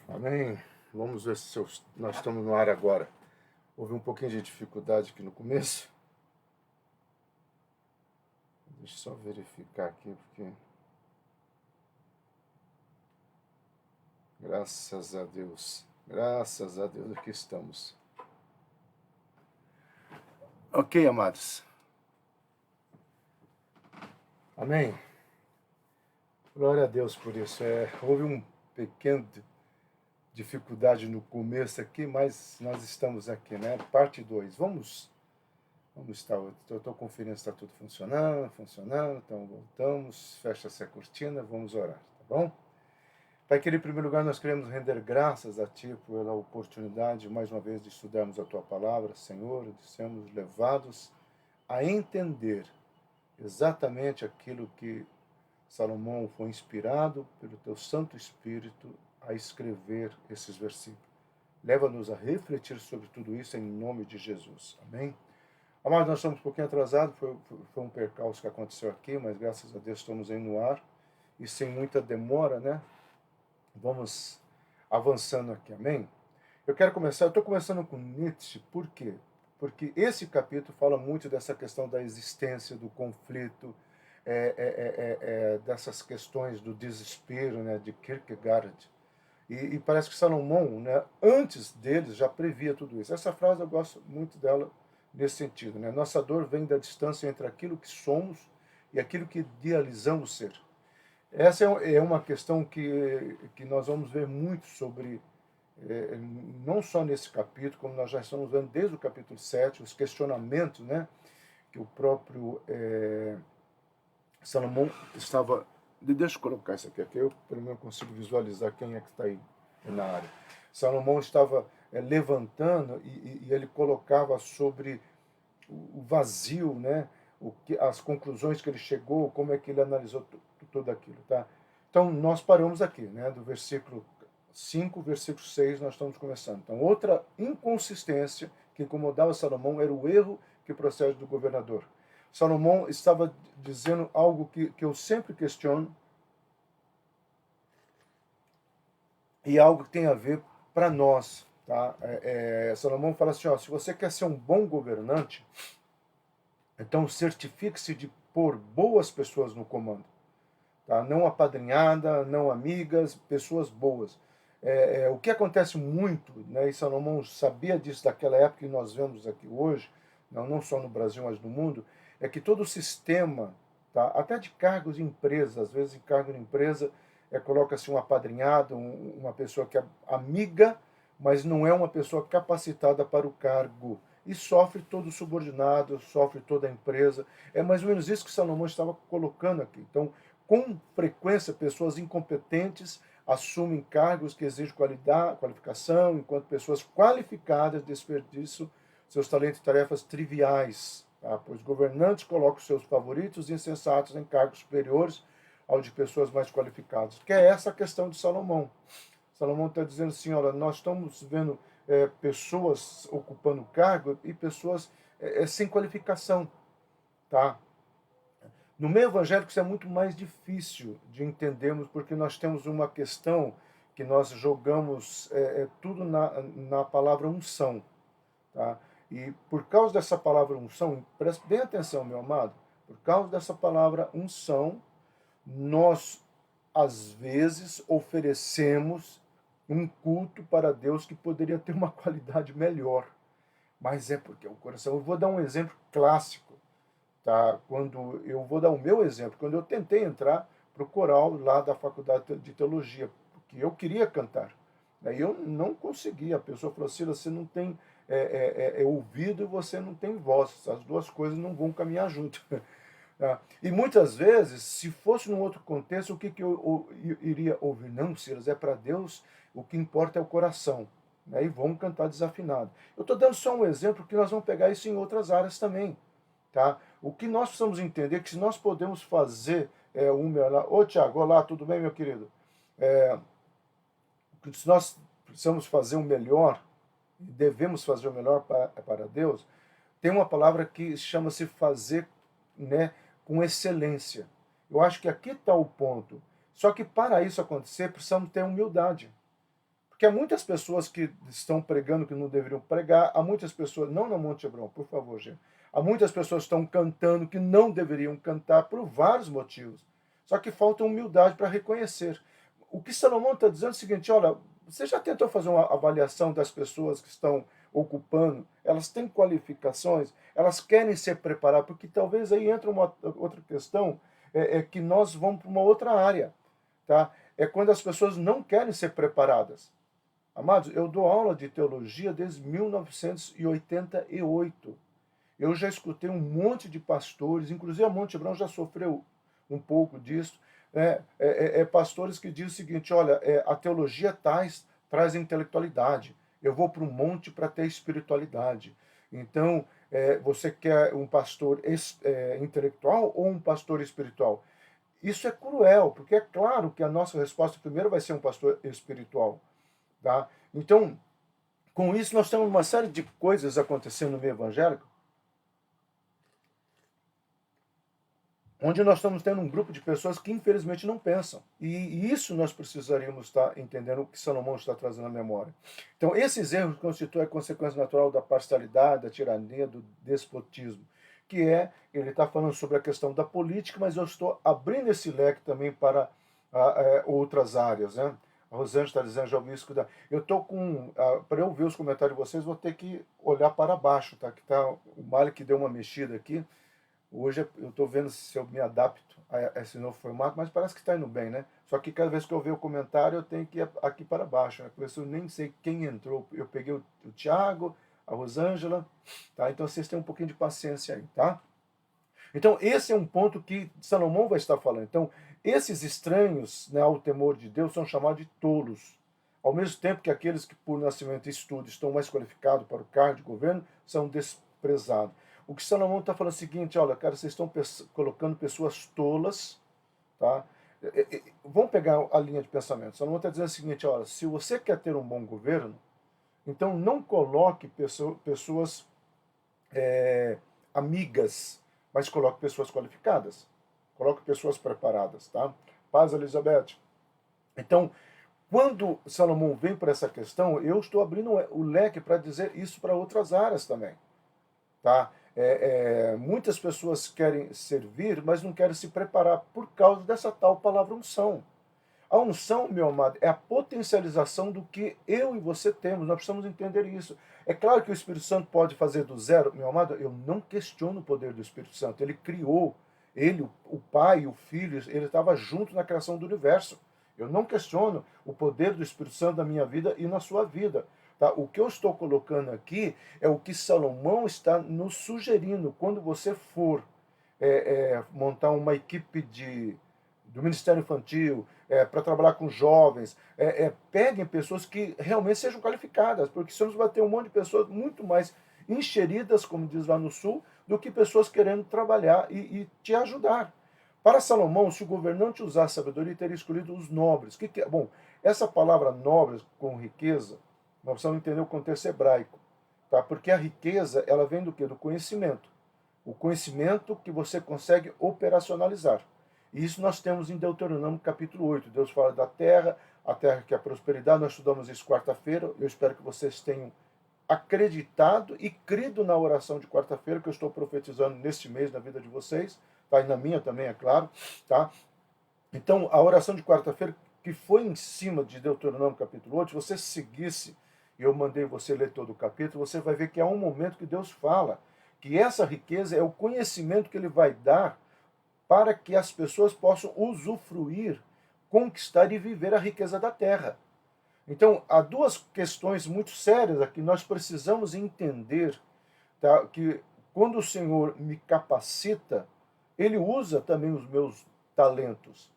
Amém. Vamos ver se nós estamos no ar agora. Houve um pouquinho de dificuldade aqui no começo. Deixa eu só verificar aqui, porque... Graças a Deus aqui estamos. Ok, amados. Amém. Glória a Deus por isso. Houve um pequeno dificuldade no começo aqui, mas nós estamos aqui, né? Parte 2. Vamos estar. Eu estou conferindo se está tudo funcionando. Então voltamos, fecha-se a cortina, vamos orar, tá bom? Pai querido, em primeiro lugar, nós queremos render graças a Ti pela oportunidade, mais uma vez, de estudarmos a Tua palavra, Senhor, de sermos levados a entender exatamente aquilo que Salomão foi inspirado pelo Teu Santo Espírito a escrever esses versículos. Leva-nos a refletir sobre tudo isso em nome de Jesus. Amém? Amados, nós estamos um pouquinho atrasados, foi um percalço que aconteceu aqui, mas graças a Deus estamos aí no ar e sem muita demora, né? Vamos avançando aqui, amém? Eu estou começando com Nietzsche, por quê? Porque esse capítulo fala muito dessa questão da existência, do conflito, dessas questões do desespero, né, de Kierkegaard. E parece que Salomão, né, antes deles, já previa tudo isso. Essa frase eu gosto muito dela nesse sentido, né? Nossa dor vem da distância entre aquilo que somos e aquilo que idealizamos ser. Essa é uma questão que nós vamos ver muito sobre, não só nesse capítulo, como nós já estamos vendo desde o capítulo 7, os questionamentos, né, que o próprio Salomão estava... Deixa eu colocar isso aqui eu pelo menos consigo visualizar quem é que está aí na área. Salomão estava levantando e ele colocava sobre o vazio, né, as conclusões que ele chegou, como é que ele analisou tudo aquilo, tá? Então, nós paramos aqui, né, do versículo 5, versículo 6, nós estamos começando. Então, outra inconsistência que incomodava Salomão era o erro que procede do governador. Salomão estava dizendo algo que eu sempre questiono, e algo que tem a ver para nós, tá? Salomão fala assim, ó, se você quer ser um bom governante, então certifique-se de pôr boas pessoas no comando. Tá? Não apadrinhada, não amigas, pessoas boas. O que acontece muito, né, e Salomão sabia disso daquela época que nós vemos aqui hoje, não só no Brasil, mas no mundo, é que todo o sistema, tá, até de cargos de empresa, às vezes em cargo de empresa, coloca-se um apadrinhado, uma pessoa que é amiga, mas não é uma pessoa capacitada para o cargo. E sofre todo o subordinado, sofre toda a empresa. É mais ou menos isso que Salomão estava colocando aqui. Então, com frequência, pessoas incompetentes assumem cargos que exigem qualificação, enquanto pessoas qualificadas desperdiçam seus talentos e tarefas triviais, tá? Pois governantes colocam seus favoritos insensatos em cargos superiores ao de pessoas mais qualificadas, que é essa a questão de Salomão. Salomão está dizendo assim, olha, nós estamos vendo pessoas ocupando cargo e pessoas sem qualificação, tá? No meio evangélico isso é muito mais difícil de entendermos, porque nós temos uma questão que nós jogamos tudo na palavra unção. Tá? E por causa dessa palavra unção, preste bem atenção, meu amado, por causa dessa palavra unção, nós, às vezes, oferecemos um culto para Deus que poderia ter uma qualidade melhor. Mas é porque o coração... Eu vou dar um exemplo clássico. Tá? Quando eu vou dar o meu exemplo, quando eu tentei entrar para o coral lá da faculdade de teologia, porque eu queria cantar, aí eu não conseguia. A pessoa falou assim, você não tem ouvido e você não tem voz, as duas coisas não vão caminhar junto. Tá? E muitas vezes, se fosse num outro contexto, o que eu iria ouvir? Não, Silas, é para Deus, o que importa é o coração. Né? E vamos cantar desafinado. Eu estou dando só um exemplo, que nós vamos pegar isso em outras áreas também. Tá? O que nós precisamos entender é que se nós podemos fazer o melhor... Ô Tiago, olá, tudo bem, meu querido? Se nós precisamos fazer o melhor, devemos fazer o melhor para Deus, tem uma palavra que chama-se fazer, né, com excelência. Eu acho que aqui está o ponto. Só que para isso acontecer, precisamos ter humildade. Porque há muitas pessoas que estão pregando que não deveriam pregar, há muitas pessoas, não no Monte Hebron, por favor, gente. Há muitas pessoas que estão cantando que não deveriam cantar por vários motivos. Só que falta humildade para reconhecer. O que Salomão está dizendo é o seguinte: olha, você já tentou fazer uma avaliação das pessoas que estão ocupando? Elas têm qualificações? Elas querem ser preparadas? Porque talvez aí entra uma outra questão, é que nós vamos para uma outra área. Tá? É quando as pessoas não querem ser preparadas. Amados, eu dou aula de teologia desde 1988. Eu já escutei um monte de pastores, inclusive a Monte Hebron já sofreu um pouco disso, pastores que dizem o seguinte: olha, a teologia traz intelectualidade, eu vou para o monte para ter espiritualidade. Então, você quer um pastor intelectual ou um pastor espiritual? Isso é cruel, porque é claro que a nossa resposta primeiro vai ser um pastor espiritual. Tá? Então, com isso, nós temos uma série de coisas acontecendo no meio evangélico, onde nós estamos tendo um grupo de pessoas que infelizmente não pensam. E isso nós precisaríamos estar entendendo o que Salomão está trazendo à memória. Então, esses erros constituem a consequência natural da parcialidade, da tirania, do despotismo, que ele está falando sobre a questão da política, mas eu estou abrindo esse leque também para outras áreas, né? A Rosângela está dizendo, já ouvi isso. Eu estou com. Para eu ver os comentários de vocês, vou ter que olhar para baixo, tá? Que tá, o Malik deu uma mexida aqui. Hoje eu estou vendo se eu me adapto a esse novo formato, mas parece que está indo bem, né? Só que cada vez que eu ver o comentário, eu tenho que ir aqui para baixo, né? Por isso eu nem sei quem entrou. Eu peguei o Tiago, a Rosângela, tá? Então vocês têm um pouquinho de paciência aí, tá? Então esse é um ponto que Salomão vai estar falando. Então esses estranhos, né, ao temor de Deus são chamados de tolos. Ao mesmo tempo que aqueles que por nascimento e estudo estão mais qualificados para o cargo de governo são desprezados. O que Salomão está falando é o seguinte: olha, cara, vocês estão colocando pessoas tolas, tá? Vamos pegar a linha de pensamento. Salomão está dizendo o seguinte: olha, se você quer ter um bom governo, então não coloque pessoas amigas, mas coloque pessoas qualificadas, coloque pessoas preparadas, tá? Paz, Elizabeth. Então, quando Salomão vem para essa questão, eu estou abrindo o leque para dizer isso para outras áreas também, tá? Muitas pessoas querem servir, mas não querem se preparar por causa dessa tal palavra unção. A unção, meu amado, é a potencialização do que eu e você temos. Nós precisamos entender isso. É claro que o Espírito Santo pode fazer do zero. Meu amado, eu não questiono o poder do Espírito Santo. Ele criou, o Pai, o Filho, ele estava junto na criação do universo. Eu não questiono o poder do Espírito Santo na minha vida e na sua vida. Tá? O que eu estou colocando aqui é o que Salomão está nos sugerindo. Quando você for montar uma equipe do Ministério Infantil, para trabalhar com jovens, peguem pessoas que realmente sejam qualificadas, porque senão vai ter um monte de pessoas muito mais encheridas, como diz lá no Sul, do que pessoas querendo trabalhar e te ajudar. Para Salomão, se o governante usasse sabedoria, teria escolhido os nobres. Bom, essa palavra nobres com riqueza, nós precisamos entender o contexto hebraico, tá? Porque a riqueza, ela vem do quê? Do conhecimento. O conhecimento que você consegue operacionalizar. E isso nós temos em Deuteronômio capítulo 8. Deus fala da terra, a terra que é a prosperidade. Nós estudamos isso quarta-feira. Eu espero que vocês tenham acreditado e crido na oração de quarta-feira que eu estou profetizando neste mês na vida de vocês, tá? E na minha também, é claro, tá? Então, a oração de quarta-feira, que foi em cima de Deuteronômio capítulo 8, se você seguisse, e eu mandei você ler todo o capítulo, você vai ver que há um momento que Deus fala que essa riqueza é o conhecimento que ele vai dar para que as pessoas possam usufruir, conquistar e viver a riqueza da terra. Então, há duas questões muito sérias aqui. Nós precisamos entender, tá, que quando o Senhor me capacita, Ele usa também os meus talentos.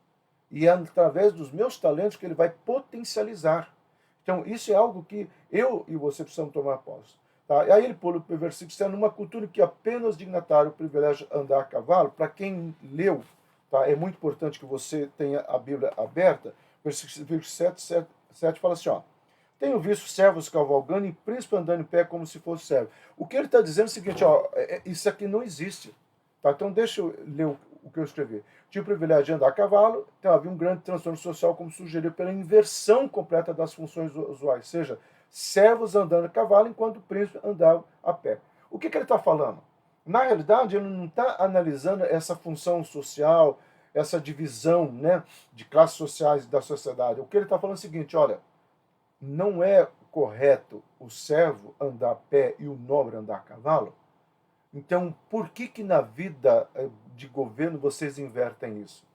E é através dos meus talentos que Ele vai potencializar. Então, isso é algo que eu e você precisamos tomar posse. Tá? E aí ele pula para o versículo 7, numa cultura que apenas dignatário privilégio andar a cavalo. Para quem leu, tá? É muito importante que você tenha a Bíblia aberta. Versículo 7 fala assim, ó: tenho visto servos cavalgando e príncipe andando em pé como se fosse servo. O que ele está dizendo é o seguinte, ó, isso aqui não existe. Tá? Então deixa eu ler o que eu escrevi. Tinha o privilégio de andar a cavalo, então havia um grande transtorno social, como sugerido pela inversão completa das funções usuais, ou seja, servos andando a cavalo enquanto o príncipe andava a pé. O que ele está falando? Na realidade, ele não está analisando essa função social, essa divisão, né, de classes sociais da sociedade. O que ele está falando é o seguinte: olha, não é correto o servo andar a pé e o nobre andar a cavalo? Então, por que que na vida de governo vocês invertem isso?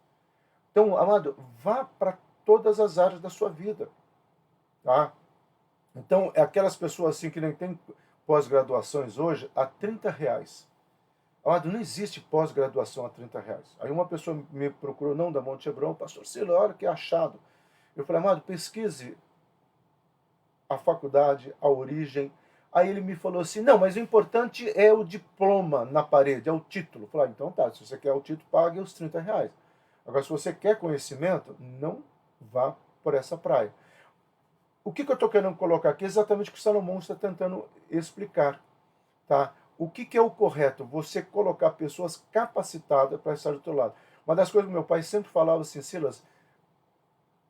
Então, amado, vá para todas as áreas da sua vida, tá? Então, é aquelas pessoas assim que nem tem pós-graduações hoje a R$ 30. Amado, não existe pós-graduação a R$ 30. Aí uma pessoa me procurou, não da Monte Hebron, pastor Silo, olha que achado. Eu falei, amado, pesquise a faculdade, a origem. Aí ele me falou assim, não, mas o importante é o diploma na parede, é o título. Eu falei, então tá, se você quer o título, pague os R$ 30. Agora, se você quer conhecimento, não vá por essa praia. O que eu estou querendo colocar aqui é exatamente o que o Salomão está tentando explicar. Tá? O que é o correto? Você colocar pessoas capacitadas para estar do teu lado. Uma das coisas que meu pai sempre falava assim, Silas,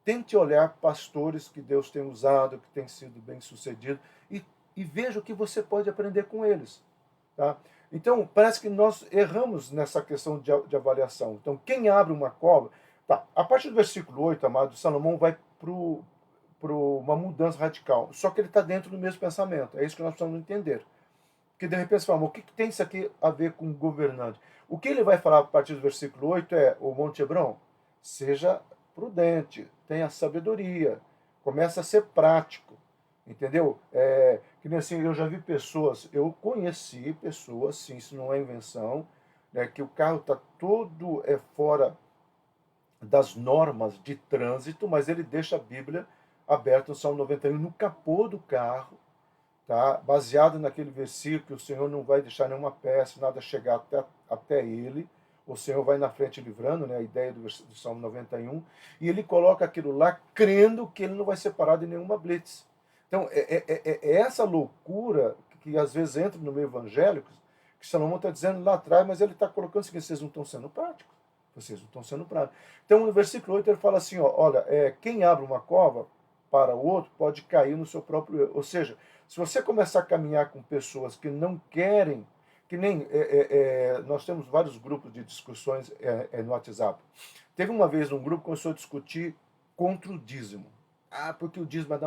tente olhar pastores que Deus tem usado, que têm sido bem-sucedidos, e veja o que você pode aprender com eles. Tá? Então, parece que nós erramos nessa questão de avaliação. Então, quem abre uma cova... Tá, a partir do versículo 8, amado, Salomão vai para uma mudança radical. Só que ele está dentro do mesmo pensamento. É isso que nós precisamos entender. Porque de repente você fala, o que tem isso aqui a ver com governante? O que ele vai falar a partir do versículo 8 é, o Monte Hebron, seja prudente, tenha sabedoria, comece a ser prático, entendeu? Que nem assim, eu já vi pessoas, eu conheci pessoas, sim, isso não é invenção, né, que o carro está todo fora das normas de trânsito, mas ele deixa a Bíblia aberta no Salmo 91 no capô do carro, tá? Baseado naquele versículo, que o Senhor não vai deixar nenhuma peça, nada chegar até ele. O Senhor vai na frente livrando, né? A ideia do Salmo 91. E ele coloca aquilo lá, crendo que ele não vai ser parado em nenhuma blitz. Então, é essa loucura que às vezes entra no meio evangélico, que Salomão está dizendo lá atrás, mas ele está colocando o seguinte: vocês não estão sendo práticos. Vocês não estão sendo práticos. Então, no versículo 8, ele fala assim: ó, olha, quem abre uma cova para o outro pode cair no seu próprio erro. Ou seja, se você começar a caminhar com pessoas que não querem, que nem nós temos vários grupos de discussões no WhatsApp. Teve uma vez um grupo que começou a discutir contra o dízimo. Ah, porque o dízimo é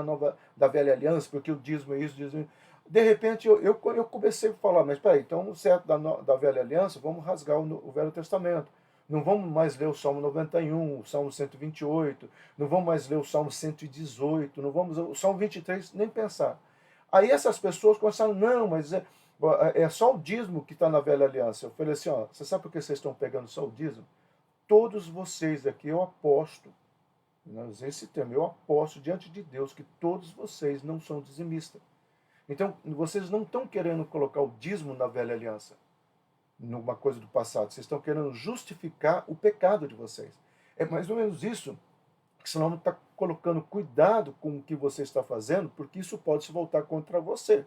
da velha aliança, porque o dízimo é isso, o dízimo é isso. De repente eu comecei a falar, mas peraí, então certo da velha aliança, vamos rasgar o Velho Testamento. Não vamos mais ler o Salmo 91, o Salmo 128, não vamos mais ler o Salmo 118, não vamos o Salmo 23, nem pensar. Aí essas pessoas começaram, não, mas é só o dízimo que está na velha aliança. Eu falei assim, ó, você sabe por que vocês estão pegando só o dízimo? Todos vocês aqui, eu aposto, não usei esse termo, eu aposto diante de Deus que todos vocês não são dizimistas. Então, vocês não estão querendo colocar o dízimo na velha aliança, numa coisa do passado. Vocês estão querendo justificar o pecado de vocês. É mais ou menos isso que Salomão está colocando cuidado com o que você está fazendo, porque isso pode se voltar contra você.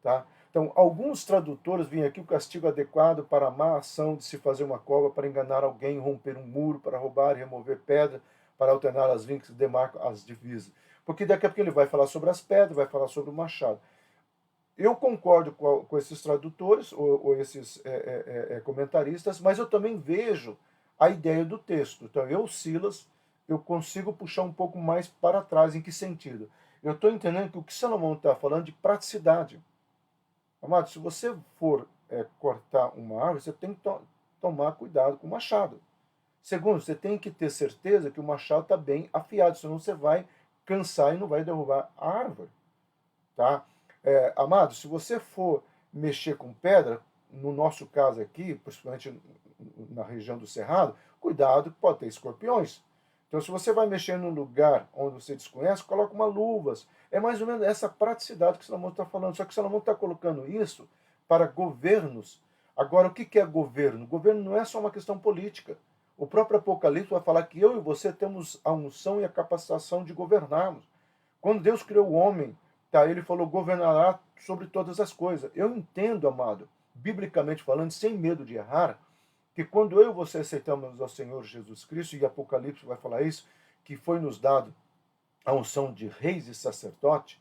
Tá? Então, alguns tradutores vêm aqui o castigo adequado para a má ação de se fazer uma cova, para enganar alguém, romper um muro, para roubar e remover pedra, para alternar as linhas que demarcam as divisas. Porque daqui a pouco ele vai falar sobre as pedras, vai falar sobre o machado. Eu concordo com esses tradutores ou esses comentaristas, mas eu também vejo a ideia do texto. Então, eu, Silas, eu consigo puxar um pouco mais para trás. Em que sentido? Eu estou entendendo que o que Salomão está falando de praticidade. Amado, se você for cortar uma árvore, você tem que tomar cuidado com o machado. Segundo, você tem que ter certeza que o machado está bem afiado, senão você vai cansar e não vai derrubar a árvore. Tá? Amado, se você for mexer com pedra, no nosso caso aqui, principalmente na região do Cerrado, cuidado, pode ter escorpiões. Então, se você vai mexer num lugar onde você desconhece, coloca uma luvas. É mais ou menos essa praticidade que o Salomão está falando. Só que o Salomão está colocando isso para governos. Agora, o que é governo? Governo não é só uma questão política. O próprio Apocalipse vai falar que eu e você temos a unção e a capacitação de governarmos. Quando Deus criou o homem, tá, ele falou, governará sobre todas as coisas. Eu entendo, amado, biblicamente falando, sem medo de errar, que quando eu e você aceitamos ao Senhor Jesus Cristo, e Apocalipse vai falar isso, que foi nos dado a unção de reis e sacerdote,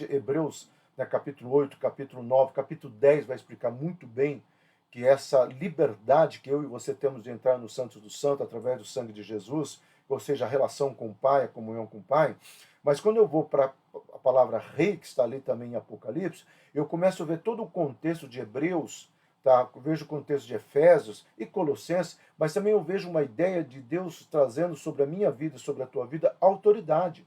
Hebreus, né, capítulo 8, capítulo 9, capítulo 10 vai explicar muito bem que essa liberdade que eu e você temos de entrar no Santos do Santo através do sangue de Jesus, ou seja, a relação com o Pai, a comunhão com o Pai. Mas quando eu vou para a palavra rei, que está ali também em Apocalipse, eu começo a ver todo o contexto de Hebreus, tá? Eu vejo o contexto de Efésios e Colossenses, mas também eu vejo uma ideia de Deus trazendo sobre a minha vida, sobre a tua vida, autoridade.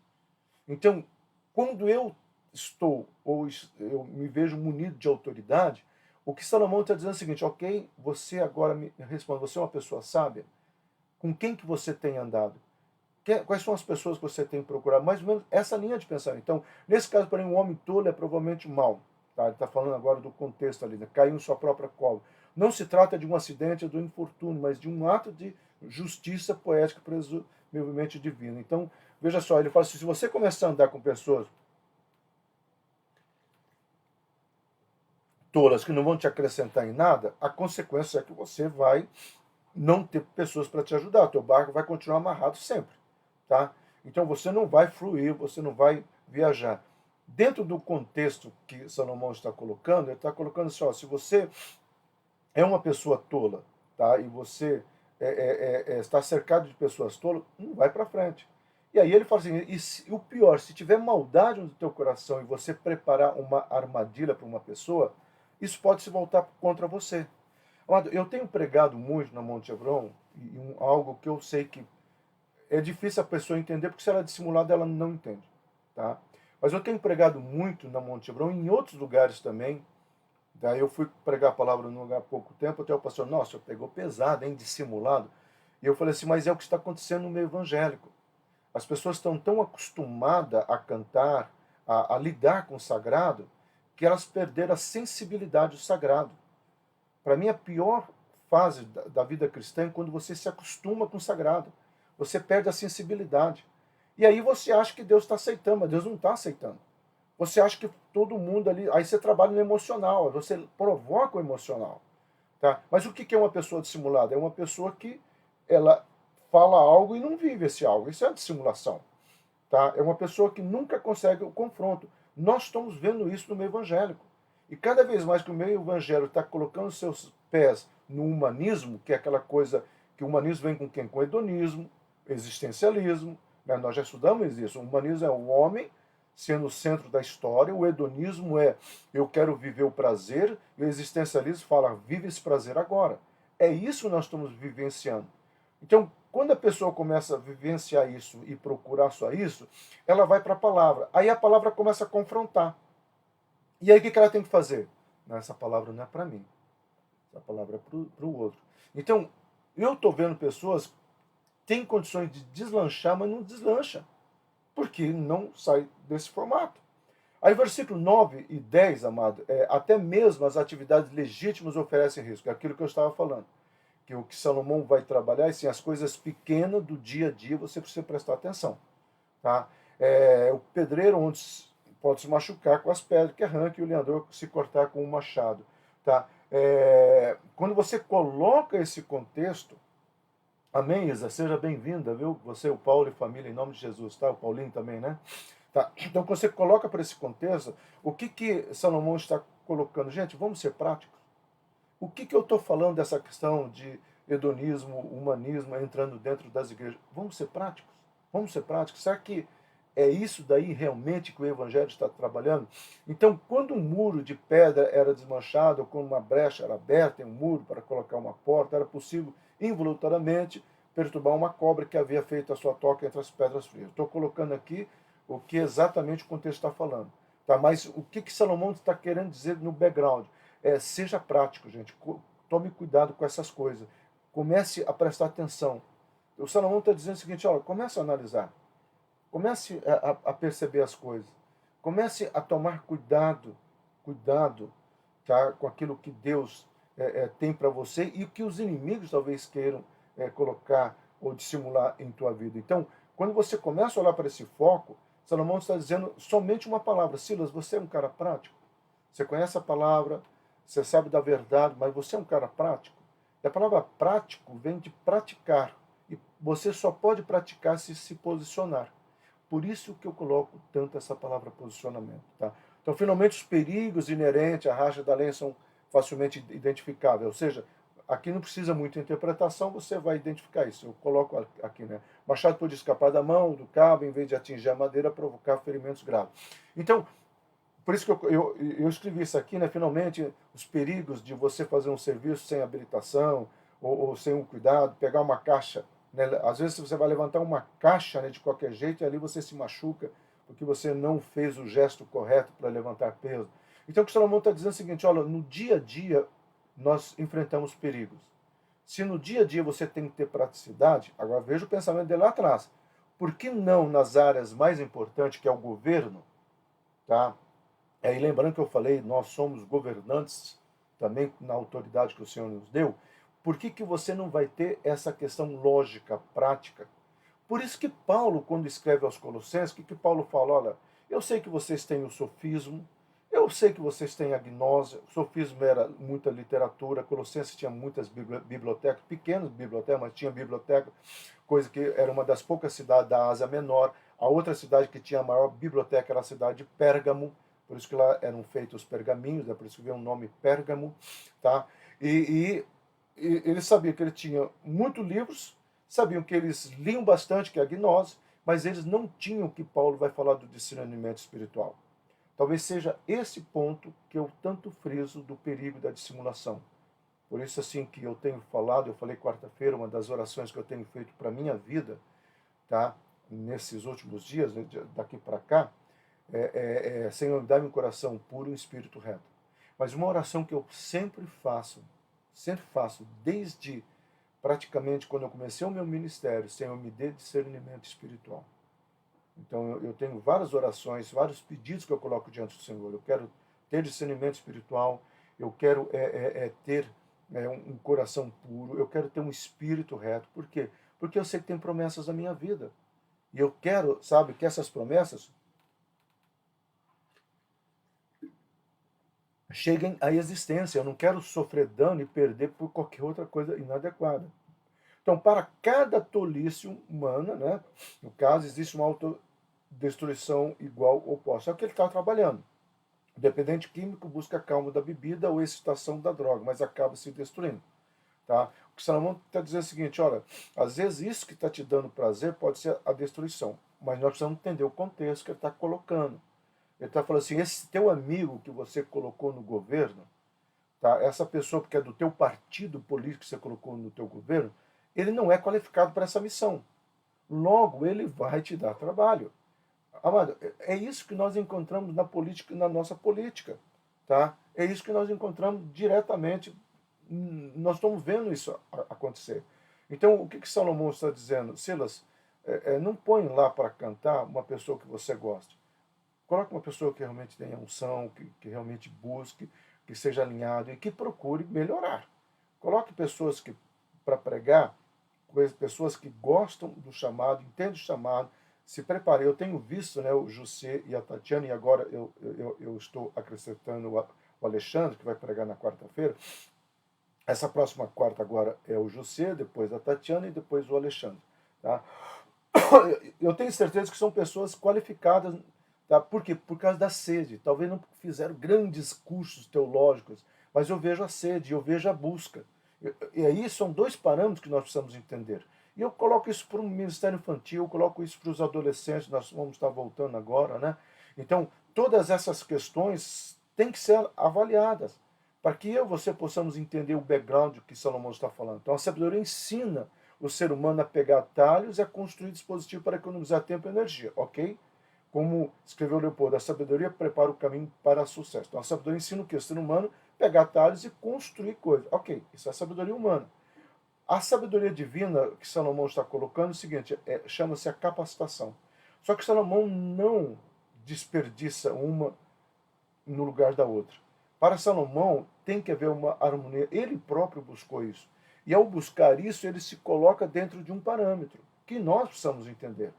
Então, quando eu estou, ou eu me vejo munido de autoridade, o que Salomão está dizendo é o seguinte: ok, você agora me responde, você é uma pessoa sábia? Com quem que você tem andado? Quais são as pessoas que você tem procurado? Mais ou menos essa linha de pensamento. Então, nesse caso, porém, um homem tolo é provavelmente mau. Tá? Ele está falando agora do contexto ali, né? Caiu em sua própria cova. Não se trata de um acidente ou do infortúnio, mas de um ato de justiça poética, presumivelmente divina. Então, veja só, ele fala assim: se você começar a andar com pessoas tolas que não vão te acrescentar em nada, a consequência é que você vai não ter pessoas para te ajudar. O teu barco vai continuar amarrado sempre, tá? Então você não vai fluir, você não vai viajar. Dentro do contexto que Salomão está colocando, ele está colocando assim: ó, se você é uma pessoa tola, tá? E você está cercado de pessoas tolas, não vai para frente. E aí ele fala assim: e o pior, se tiver maldade no teu coração e você preparar uma armadilha para uma pessoa, isso pode se voltar contra você. Amado, eu tenho pregado muito na Monte Hebron, e algo que eu sei que é difícil a pessoa entender, porque se ela é dissimulada, ela não entende. Tá? Mas eu tenho pregado muito na Monte Hebron, e em outros lugares também. Daí eu fui pregar a palavra num lugar há pouco tempo, até o pastor: nossa, pegou pesado, hein, dissimulado. E eu falei assim: mas é o que está acontecendo no meio evangélico. As pessoas estão tão acostumadas a cantar, a lidar com o sagrado, que elas perderam a sensibilidade do sagrado. Para mim, a pior fase da vida cristã é quando você se acostuma com o sagrado. Você perde a sensibilidade. E aí você acha que Deus está aceitando, mas Deus não está aceitando. Você acha que todo mundo ali. Aí você trabalha no emocional, você provoca o emocional. Tá? Mas o que é uma pessoa dissimulada? É uma pessoa que ela fala algo e não vive esse algo. Isso é dissimulação. Tá? É uma pessoa que nunca consegue o confronto. Nós estamos vendo isso no meio evangélico. E cada vez mais que o meio evangélico está colocando seus pés no humanismo, que é aquela coisa que o humanismo vem com quem? Com hedonismo, existencialismo. Né? Nós já estudamos isso. O humanismo é o homem sendo o centro da história, o hedonismo é eu quero viver o prazer, e o existencialismo fala vive esse prazer agora. É isso que nós estamos vivenciando. Então, quando a pessoa começa a vivenciar isso e procurar só isso, ela vai para a palavra. Aí a palavra começa a confrontar. E aí o que ela tem que fazer? Não, essa palavra não é para mim. Essa palavra é para o outro. Então, eu estou vendo pessoas que têm condições de deslanchar, mas não deslancha. Porque não sai desse formato. Aí, versículo 9 e 10, amado, até mesmo as atividades legítimas oferecem risco. É aquilo que eu estava falando. Que o que Salomão vai trabalhar, assim, as coisas pequenas do dia a dia, você precisa prestar atenção. Tá? O pedreiro onde pode se machucar com as pedras que arranca, e o leandor se cortar com o machado. Tá? Quando você coloca esse contexto, amém, Isa? Seja bem-vinda, viu? Você, o Paulo e família, em nome de Jesus, tá? O Paulinho também, né? Tá? Então, quando você coloca para esse contexto, o que Salomão está colocando? Gente, vamos ser práticos. O que eu estou falando dessa questão de hedonismo, humanismo entrando dentro das igrejas? Vamos ser práticos? Vamos ser práticos? Será que é isso daí realmente que o Evangelho está trabalhando? Então, quando um muro de pedra era desmanchado, ou quando uma brecha era aberta em um muro para colocar uma porta, era possível involuntariamente perturbar uma cobra que havia feito a sua toca entre as pedras frias. Estou colocando aqui o que exatamente o contexto está falando. Tá? Mas o que Salomão está querendo dizer no background? Seja prático, gente. Tome cuidado com essas coisas. Comece a prestar atenção. O Salomão está dizendo o seguinte: olha, comece a analisar. Comece a perceber as coisas. Comece a tomar cuidado, tá, com aquilo que Deus tem para você e o que os inimigos talvez queiram colocar ou dissimular em tua vida. Então, quando você começa a olhar para esse foco, Salomão está dizendo somente uma palavra: Silas, você é um cara prático. Você conhece a palavra, você sabe da verdade, mas você é um cara prático. A palavra prático vem de praticar. E você só pode praticar se posicionar. Por isso que eu coloco tanto essa palavra posicionamento. Tá? Então, finalmente, os perigos inerentes à racha da lenha são facilmente identificáveis. Ou seja, aqui não precisa muita interpretação, você vai identificar isso. Eu coloco aqui, né? Machado pode escapar da mão, do cabo, em vez de atingir a madeira, provocar ferimentos graves. Então, por isso que eu escrevi isso aqui, né? Finalmente, os perigos de você fazer um serviço sem habilitação ou sem um cuidado, pegar uma caixa, né? Às vezes você vai levantar uma caixa, né, de qualquer jeito e ali você se machuca porque você não fez o gesto correto para levantar peso. Então o que Salomão está dizendo é o seguinte, olha, no dia a dia nós enfrentamos perigos. Se no dia a dia você tem que ter praticidade, agora veja o pensamento dele lá atrás. Por que não nas áreas mais importantes, que é o governo, tá? E lembrando que eu falei, nós somos governantes também na autoridade que o Senhor nos deu. Por que você não vai ter essa questão lógica, prática? Por isso que Paulo, quando escreve aos Colossenses, o que Paulo fala? Olha, eu sei que vocês têm o sofismo, eu sei que vocês têm a gnose, o sofismo era muita literatura, Colossenses tinha muitas bibliotecas, pequenas bibliotecas, mas tinha biblioteca, coisa que era uma das poucas cidades da Ásia Menor. A outra cidade que tinha a maior biblioteca era a cidade de Pérgamo, por isso que lá eram feitos os pergaminhos, por isso que veio o nome Pérgamo, tá? E eles sabiam que ele tinha muitos livros, sabiam que eles liam bastante, que é a gnose, mas eles não tinham o que Paulo vai falar do discernimento espiritual. Talvez seja esse ponto que eu tanto friso do perigo da dissimulação. Por isso, assim, que eu tenho falado, eu falei quarta-feira, uma das orações que eu tenho feito para a minha vida, tá? Nesses últimos dias, daqui para cá, Senhor, dá-me um coração puro e um espírito reto. Mas uma oração que eu sempre faço, desde praticamente quando eu comecei o meu ministério, Senhor, me dê discernimento espiritual. Então eu tenho várias orações, vários pedidos que eu coloco diante do Senhor. Eu quero ter discernimento espiritual, eu quero ter um coração puro, eu quero ter um espírito reto. Por quê? Porque eu sei que tem promessas na minha vida. E eu quero, sabe, que essas promessas cheguem à existência. Eu não quero sofrer dano e perder por qualquer outra coisa inadequada. Então, para cada tolice humana, né, no caso, existe uma autodestruição igual ou oposta. É o que ele está trabalhando. O dependente químico busca a calma da bebida ou excitação da droga, mas acaba se destruindo. Tá? O que Salomão está dizendo é o seguinte, olha, às vezes isso que está te dando prazer pode ser a destruição, mas nós precisamos entender o contexto que ele está colocando. Ele está falando assim, esse teu amigo que você colocou no governo, tá? Essa pessoa que é do teu partido político que você colocou no teu governo, ele não é qualificado para essa missão. Logo, ele vai te dar trabalho. Amado, é isso que nós encontramos na política, na nossa política. Tá? É isso que nós encontramos diretamente. Nós estamos vendo isso acontecer. Então, o que Salomão está dizendo? Silas, não põe lá para cantar uma pessoa que você goste. Coloque uma pessoa que realmente tenha unção, que realmente busque, que seja alinhado e que procure melhorar. Coloque pessoas que, para pregar, pessoas que gostam do chamado, entendem o chamado, se preparem. Eu tenho visto, né, o José e a Tatiana, e agora eu estou acrescentando o Alexandre, que vai pregar na quarta-feira. Essa próxima quarta agora é o José, depois a Tatiana e depois o Alexandre. Tá? Eu tenho certeza que são pessoas qualificadas. Tá? Por quê? Por causa da sede. Talvez não fizeram grandes cursos teológicos, mas eu vejo a sede, eu vejo a busca. E aí são dois parâmetros que nós precisamos entender. E eu coloco isso para o Ministério Infantil, eu coloco isso para os adolescentes, nós vamos estar voltando agora, né? Então, todas essas questões têm que ser avaliadas, para que eu e você possamos entender o background que Salomão está falando. Então, a sabedoria ensina o ser humano a pegar atalhos e a construir dispositivos para economizar tempo e energia, ok? Como escreveu Leopoldo, a sabedoria prepara o caminho para o sucesso. Então, a sabedoria ensina o que? O ser humano pegar atalhos e construir coisas. Ok, isso é a sabedoria humana. A sabedoria divina que Salomão está colocando é o seguinte, chama-se a capacitação. Só que Salomão não desperdiça uma no lugar da outra. Para Salomão tem que haver uma harmonia. Ele próprio buscou isso. E ao buscar isso, ele se coloca dentro de um parâmetro que nós precisamos entender.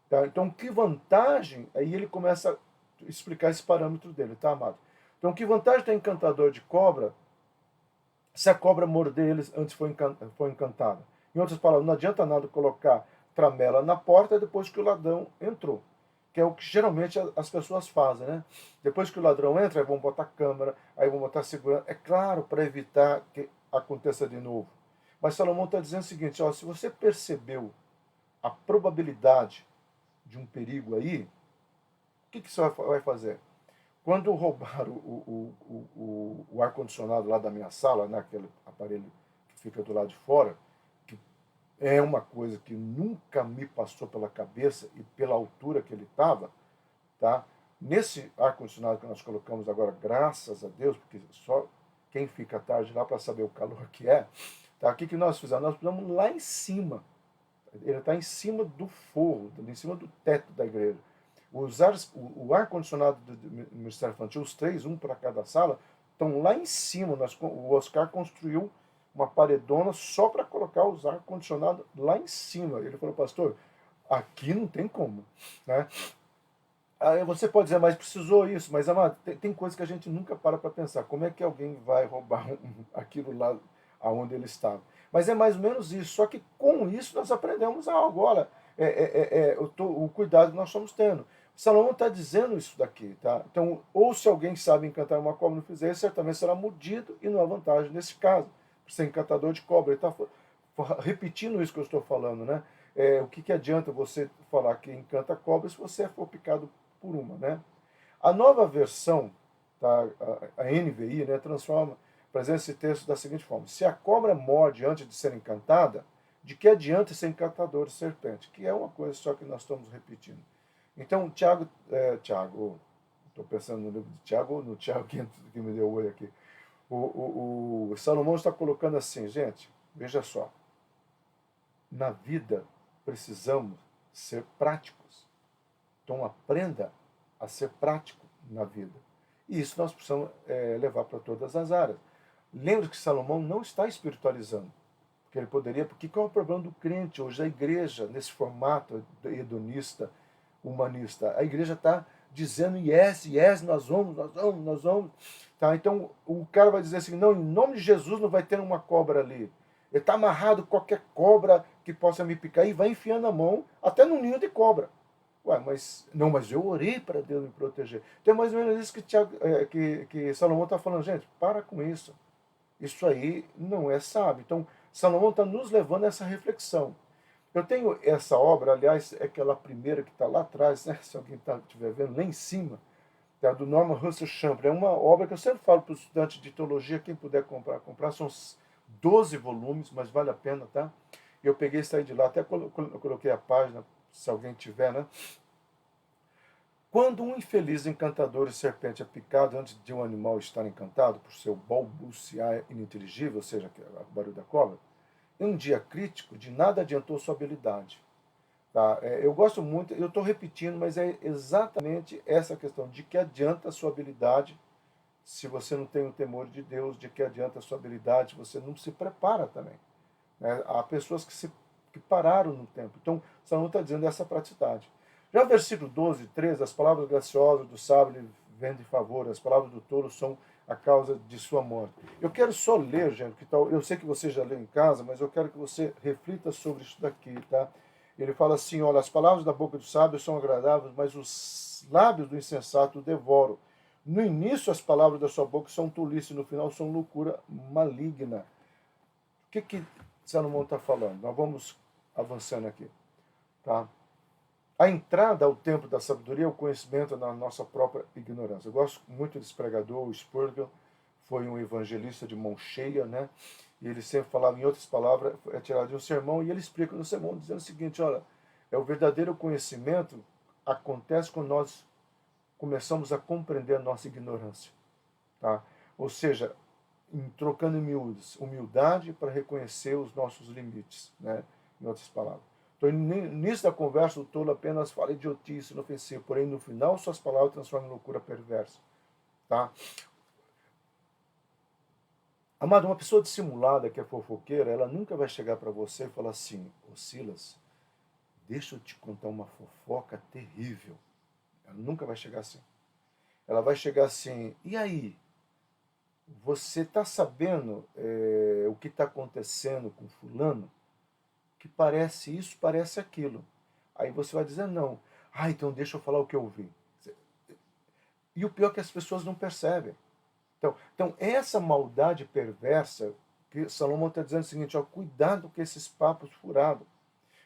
Tá? Então, que vantagem... Aí ele começa a explicar esse parâmetro dele, tá, amado? Então, que vantagem tem encantador de cobra se a cobra morder eles antes foi encantada. Em outras palavras, não adianta nada colocar tramela na porta depois que o ladrão entrou, que é o que geralmente as pessoas fazem, né? Depois que o ladrão entra, aí vão botar câmera, aí vão botar segurança, é claro, para evitar que aconteça de novo. Mas Salomão está dizendo o seguinte, ó, se você percebeu a probabilidade de um perigo aí, o que você vai fazer? Quando roubaram o ar-condicionado lá da minha sala, né, aquele aparelho que fica do lado de fora, que é uma coisa que nunca me passou pela cabeça e pela altura que ele estava, tá? Nesse ar-condicionado que nós colocamos agora, graças a Deus, porque só quem fica tarde lá para saber o calor que é, tá? O que, que nós fizemos? Nós pusemos lá em cima. Ele está em cima do forro, em cima do teto da igreja. O ar-condicionado do Ministério Infantil, os três, um para cada sala, estão lá em cima. O Oscar construiu uma paredona só para colocar os ar-condicionados lá em cima. Ele falou, pastor, aqui não tem como. Né? Aí você pode dizer, mas precisou isso. Mas, amado, tem coisa que a gente nunca para pensar. Como é que alguém vai roubar aquilo lá aonde ele estava? Mas é mais ou menos isso. Só que com isso nós aprendemos algo. Olha, o cuidado que nós estamos tendo. Salomão está dizendo isso daqui, tá? Então, ou se alguém sabe encantar uma cobra e não fizer isso, certamente será mordido e não há vantagem nesse caso. Por ser encantador de cobra. Ele está repetindo isso que eu estou falando, né? O que adianta você falar que encanta cobra se você for picado por uma, né? A nova versão, tá, a NVI, né, transforma, apresenta esse texto da seguinte forma: se a cobra morde antes de ser encantada, de que adianta ser encantador de serpente? Que é uma coisa só que nós estamos repetindo. Então, Tiago, estou pensando no livro de Tiago ou no Tiago que me deu o olho aqui. O Salomão está colocando assim, gente, veja só, na vida precisamos ser práticos. Então aprenda a ser prático na vida. E isso nós precisamos levar para todas as áreas. Lembre que Salomão não está espiritualizando. Porque ele poderia. Porque qual é o problema do crente hoje? A igreja, nesse formato hedonista, humanista, a igreja está dizendo yes, yes, nós vamos, nós vamos, nós vamos. Tá? Então o cara vai dizer assim, não, em nome de Jesus não vai ter uma cobra ali. Ele está amarrado qualquer cobra que possa me picar e vai enfiando a mão até no ninho de cobra. Ué, mas eu orei para Deus me proteger. Então é mais ou menos isso que Salomão está falando, gente, para com isso. Isso aí não é sábio. Então, Salomão está nos levando a essa reflexão. Eu tenho essa obra, aliás, é aquela primeira que está lá atrás, né? Se alguém estiver vendo, lá em cima, tá? Do Norman Russell Champlin. É uma obra que eu sempre falo para os estudantes de teologia, quem puder comprar, são 12 volumes, mas vale a pena, tá? Eu peguei isso aí de lá, até coloquei a página, se alguém tiver, né? Quando um infeliz encantador de serpente é picado antes de um animal estar encantado por seu balbuciar ininteligível, ou seja, o barulho da cobra, em um dia crítico, de nada adiantou sua habilidade. Tá? Eu gosto muito, eu estou repetindo, mas é exatamente essa questão, de que adianta a sua habilidade se você não tem o temor de Deus, de que adianta a sua habilidade se você não se prepara também. Né? Há pessoas que pararam no tempo. Então, Salomão está dizendo essa praticidade. Já o versículo 12, 13, as palavras graciosas do sábio lhe vêm de favor, as palavras do tolo são a causa de sua morte. Eu quero só ler, gente, que tal, eu sei que você já leu em casa, mas eu quero que você reflita sobre isso daqui, tá? Ele fala assim, olha, as palavras da boca do sábio são agradáveis, mas os lábios do insensato o devoram. No início as palavras da sua boca são tolice, no final são loucura maligna. O que Salomão está falando? Nós vamos avançando aqui, tá? A entrada ao templo da sabedoria é o conhecimento da nossa própria ignorância. Eu gosto muito desse pregador, o Spurgeon, foi um evangelista de mão cheia, né? E ele sempre falava, em outras palavras, é tirado de um sermão, e ele explica no sermão dizendo o seguinte, olha, o verdadeiro conhecimento acontece quando nós começamos a compreender a nossa ignorância, tá? Ou seja, trocando em miúdos, humildade para reconhecer os nossos limites, né? Em outras palavras. Então, nisso da conversa, o tolo apenas fala idiotice, inofensivo, porém, no final, suas palavras transformam em loucura perversa. Tá? Amado, uma pessoa dissimulada que é fofoqueira, ela nunca vai chegar para você e falar assim, ô Silas, deixa eu te contar uma fofoca terrível. Ela nunca vai chegar assim. Ela vai chegar assim, e aí? você está sabendo o que está acontecendo com fulano? Que parece isso, parece aquilo. Aí você vai dizer não. Ah, então deixa eu falar o que eu vi. E o pior é que as pessoas não percebem. Então essa maldade perversa, que Salomão está dizendo o seguinte, ó, cuidado com esses papos furados.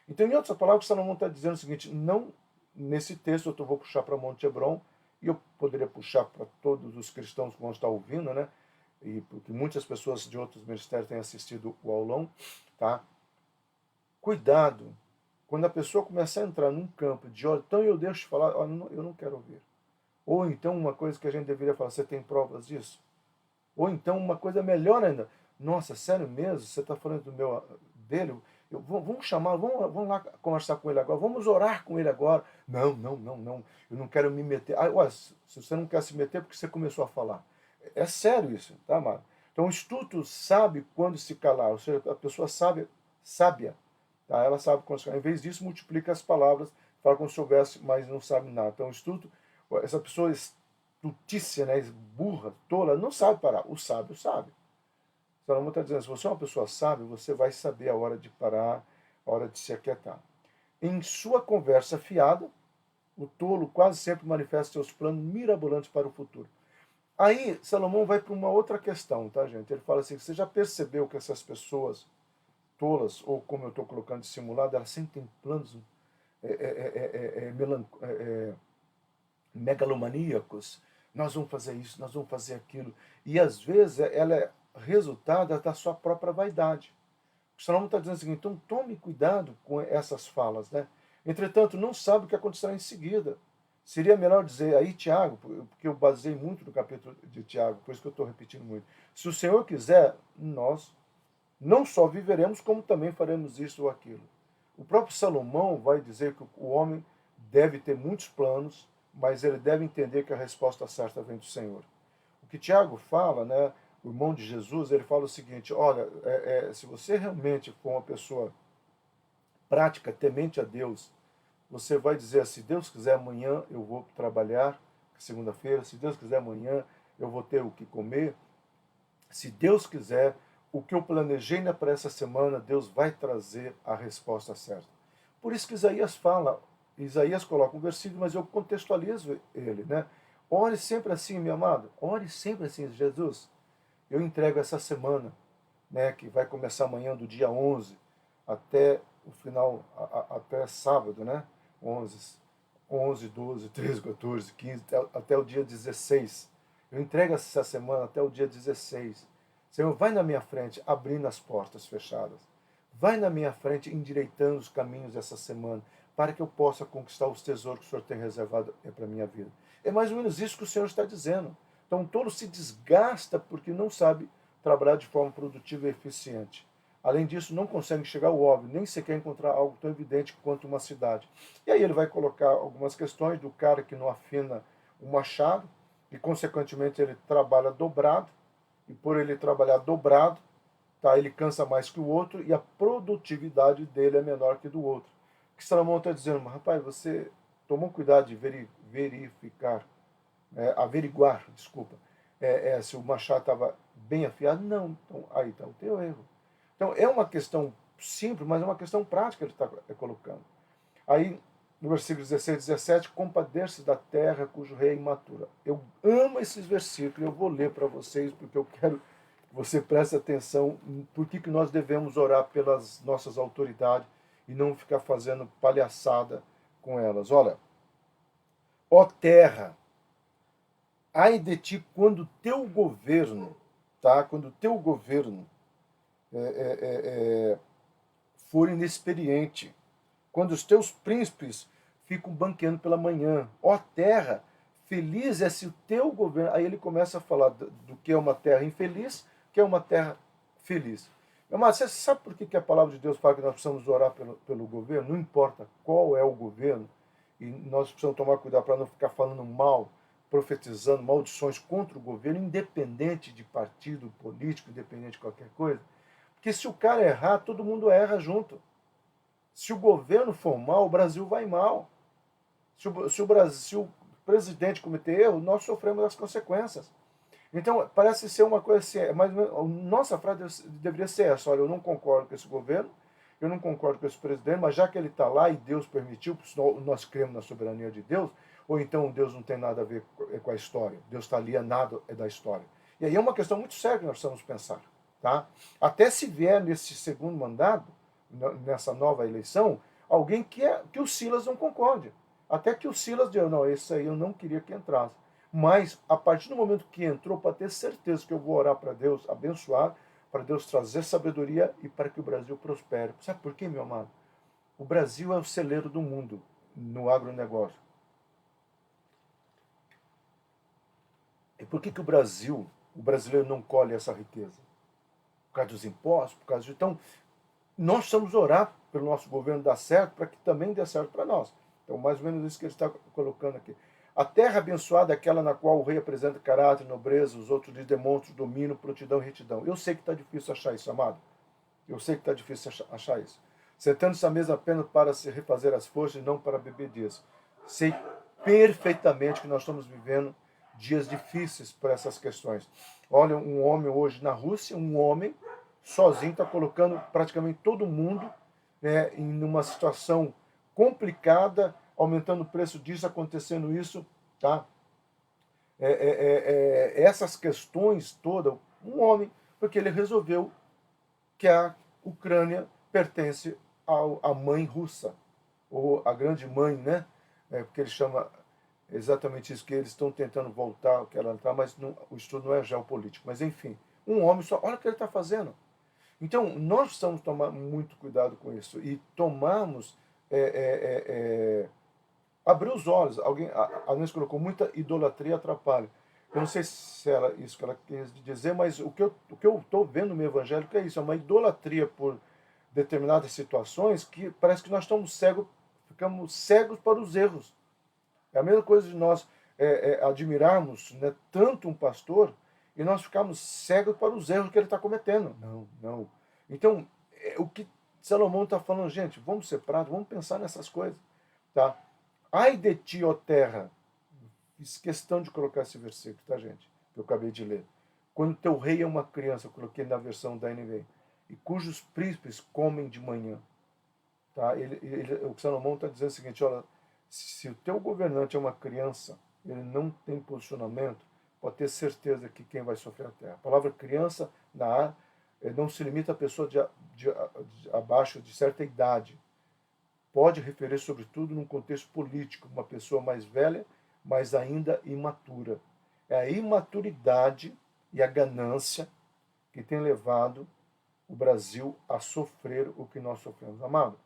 Então, em outras palavras, Salomão está dizendo o seguinte, não nesse texto eu vou puxar para Monte Hebron, e eu poderia puxar para todos os cristãos que vão estar ouvindo, né? E porque muitas pessoas de outros ministérios têm assistido o aulão, tá? Cuidado, quando a pessoa começar a entrar num campo de ódio, então eu deixo de falar, olha, eu não quero ouvir. Ou então uma coisa que a gente deveria falar, você tem provas disso? Ou então uma coisa melhor ainda, nossa, sério mesmo? Você está falando dele? Vamos chamar, vamos lá conversar com ele agora, vamos orar com ele agora. Não, não, não, não, eu não quero me meter. Ah, olha, se você não quer se meter, porque você começou a falar. É sério isso, tá, amado? Então o estúdio sabe quando se calar, ou seja, a pessoa sabe, sábia, tá? Ela sabe quando se calar. Em vez disso, multiplica as palavras, fala como se soubesse, mas não sabe nada. Então o estudo, essa pessoa estutícia, né, burra, tola, não sabe parar. O sábio sabe. Salomão está dizendo, se você é uma pessoa sábia, você vai saber a hora de parar, a hora de se aquietar. Em sua conversa fiada, o tolo quase sempre manifesta seus planos mirabolantes para o futuro. Aí, Salomão vai para uma outra questão, tá, gente? Ele fala assim, você já percebeu que essas pessoas tolas, ou como eu estou colocando dissimulado, elas sempre têm planos megalomaníacos? Nós vamos fazer isso, nós vamos fazer aquilo. E às vezes ela é resultado da sua própria vaidade. O Salomão está dizendo o seguinte, então tome cuidado com essas falas, né? Entretanto, não sabe o que acontecerá em seguida. Seria melhor dizer aí, Tiago, porque eu basei muito no capítulo de Tiago, por isso que eu estou repetindo muito. Se o Senhor quiser, nós não só viveremos, como também faremos isso ou aquilo. O próprio Salomão vai dizer que o homem deve ter muitos planos, mas ele deve entender que a resposta certa vem do Senhor. O que Tiago fala, né, o irmão de Jesus, ele fala o seguinte, olha, se você realmente for uma pessoa prática, temente a Deus, você vai dizer, se Deus quiser amanhã eu vou trabalhar, segunda-feira, se Deus quiser amanhã eu vou ter o que comer, se Deus quiser, o que eu planejei para essa semana, Deus vai trazer a resposta certa. Por isso que Isaías fala, Isaías coloca um versículo, mas eu contextualizo ele, né? Ore sempre assim, meu amado, ore sempre assim, Jesus. Eu entrego essa semana, né, que vai começar amanhã do dia 11 até o final, até sábado, né? 11, 12, 13, 14, 15, até o dia 16. Eu entrego essa semana até o dia 16. Senhor, vai na minha frente, abrindo as portas fechadas. Vai na minha frente, endireitando os caminhos dessa semana, para que eu possa conquistar os tesouros que o Senhor tem reservado para a minha vida. É mais ou menos isso que o Senhor está dizendo. Então, o tolo se desgasta porque não sabe trabalhar de forma produtiva e eficiente. Além disso, não consegue chegar ao óbvio, nem sequer encontrar algo tão evidente quanto uma cidade. E aí ele vai colocar algumas questões do cara que não afina o machado, e consequentemente ele trabalha dobrado, e por ele trabalhar dobrado, tá, ele cansa mais que o outro e a produtividade dele é menor que do outro. O que Salomão está dizendo, mas rapaz, você tomou cuidado de verificar, averiguar, desculpa, se o machado estava bem afiado? Não, então aí está o teu erro. Então é uma questão simples, mas é uma questão prática que ele está colocando. Aí, no versículo 16 e 17, compadeça-se da terra cujo rei é imatura. Eu amo esses versículos, eu vou ler para vocês, porque eu quero que você preste atenção por que nós devemos orar pelas nossas autoridades e não ficar fazendo palhaçada com elas. Olha, ó terra, ai de ti quando teu governo, tá? Quando teu governo é, é, é, for inexperiente, quando os teus príncipes ficam banqueando pela manhã. Ó terra, feliz é se o teu governo. Aí ele começa a falar do que é uma terra infeliz, que é uma terra feliz. Mas você sabe por que a palavra de Deus fala que nós precisamos orar pelo governo? Não importa qual é o governo, e nós precisamos tomar cuidado para não ficar falando mal, profetizando maldições contra o governo, independente de partido político, independente de qualquer coisa. Porque se o cara errar, todo mundo erra junto. Se o governo for mal, o Brasil vai mal. Se o presidente cometer erro, nós sofremos as consequências. Então, parece ser uma coisa assim, mas a nossa frase deveria ser essa: olha, eu não concordo com esse governo, eu não concordo com esse presidente, mas já que ele está lá e Deus permitiu, nós cremos na soberania de Deus, ou então Deus não tem nada a ver com a história, Deus está alienado da história. E aí é uma questão muito séria que nós precisamos pensar. Tá? Até se vier nesse segundo mandato, nessa nova eleição, alguém que o Silas não concorde. Até que o Silas diga, não, esse aí eu não queria que entrasse. Mas, a partir do momento que entrou, para ter certeza que eu vou orar para Deus abençoar, para Deus trazer sabedoria e para que o Brasil prospere. Sabe por quê, meu amado? O Brasil é o celeiro do mundo no agronegócio. E por que o brasileiro não colhe essa riqueza? Por causa dos impostos, por causa de... Então, nós precisamos orar pelo nosso governo dar certo, para que também dê certo para nós. Então, mais ou menos isso que ele está colocando aqui. A terra abençoada é aquela na qual o rei apresenta caráter, nobreza, os outros lhe demonstram domínio, prontidão e retidão. Eu sei que está difícil achar isso, amado. Eu sei que está difícil achar isso. Sentando-se à mesa apenas para se refazer as forças e não para beber dias. Sei perfeitamente que nós estamos vivendo dias difíceis por essas questões. Olha, um homem hoje na Rússia, um homem sozinho está colocando praticamente todo mundo, né, em uma situação complicada, aumentando o preço disso, acontecendo isso, tá? Essas questões todas, um homem, porque ele resolveu que a Ucrânia pertence à mãe russa, ou a grande mãe, né? Porque ele chama exatamente isso, que eles estão tentando voltar ao que ela está, mas não, o estudo não é geopolítico. Mas enfim, um homem só, olha o que ele está fazendo. Então, nós precisamos tomar muito cuidado com isso e tomarmos, abrir os olhos. A Inês colocou, muita idolatria atrapalha. Eu não sei se era isso que ela quis dizer, mas o que eu estou vendo no meio evangélico é isso, é uma idolatria por determinadas situações que parece que nós estamos cegos, ficamos cegos para os erros. É a mesma coisa de nós admirarmos, né, tanto um pastor e nós ficarmos cegos para os erros que ele está cometendo. Não, não. Então, o que Salomão está falando, gente, vamos ser práticos, vamos pensar nessas coisas. Tá? Ai de ti, ó terra. Fiz questão de colocar esse versículo, tá, gente? Que eu acabei de ler. Quando teu rei é uma criança, eu coloquei na versão da NVI, e cujos príncipes comem de manhã. Tá? O Salomão está dizendo o seguinte, olha, se o teu governante é uma criança, ele não tem posicionamento, pode ter certeza que quem vai sofrer a terra. A palavra criança não se limita a pessoa de abaixo de certa idade. Pode referir, sobretudo, num contexto político, uma pessoa mais velha, mas ainda imatura. É a imaturidade e a ganância que tem levado o Brasil a sofrer o que nós sofremos. Amado,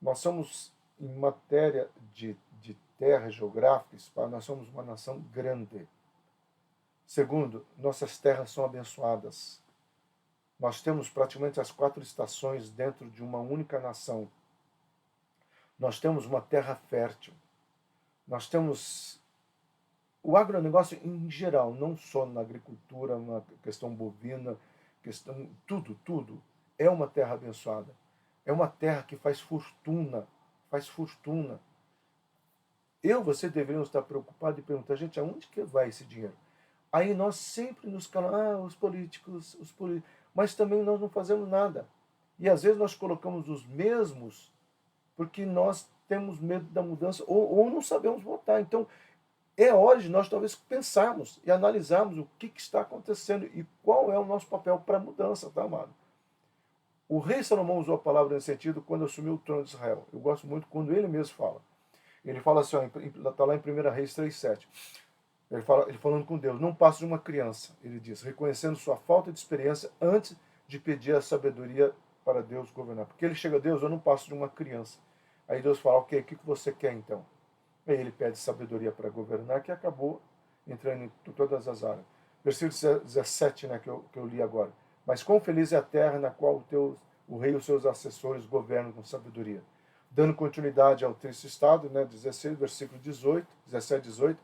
nós somos, em matéria de terra geográfica, nós somos uma nação grande. Segundo, nossas terras são abençoadas. Nós temos praticamente as 4 estações dentro de uma única nação. Nós temos uma terra fértil. Nós temos o agronegócio em geral, não só na agricultura, na questão bovina, tudo, é uma terra abençoada. É uma terra que faz fortuna, faz fortuna. Você deveríamos estar preocupados e perguntar, gente, aonde que vai esse dinheiro? Aí nós sempre nos calamos, os políticos, mas também nós não fazemos nada. E às vezes nós colocamos os mesmos porque nós temos medo da mudança ou não sabemos votar. Então, é hora de nós talvez pensarmos e analisarmos o que está acontecendo e qual é o nosso papel para a mudança, tá, amado? O rei Salomão usou a palavra nesse sentido quando assumiu o trono de Israel. Eu gosto muito quando ele mesmo fala. Ele fala assim, está lá em 1 Reis 3,7. Ele falando com Deus, não passe de uma criança, ele diz, reconhecendo sua falta de experiência antes de pedir a sabedoria para Deus governar. Porque ele chega a Deus, eu não passo de uma criança. Aí Deus fala, ok, o que você quer então? Aí ele pede sabedoria para governar, que acabou entrando em todas as áreas. Versículo 17, né, que eu li agora. Mas quão feliz é a terra na qual o rei e os seus assessores governam com sabedoria. Dando continuidade ao triste estado, né, 16, versículo 18, 17, 18,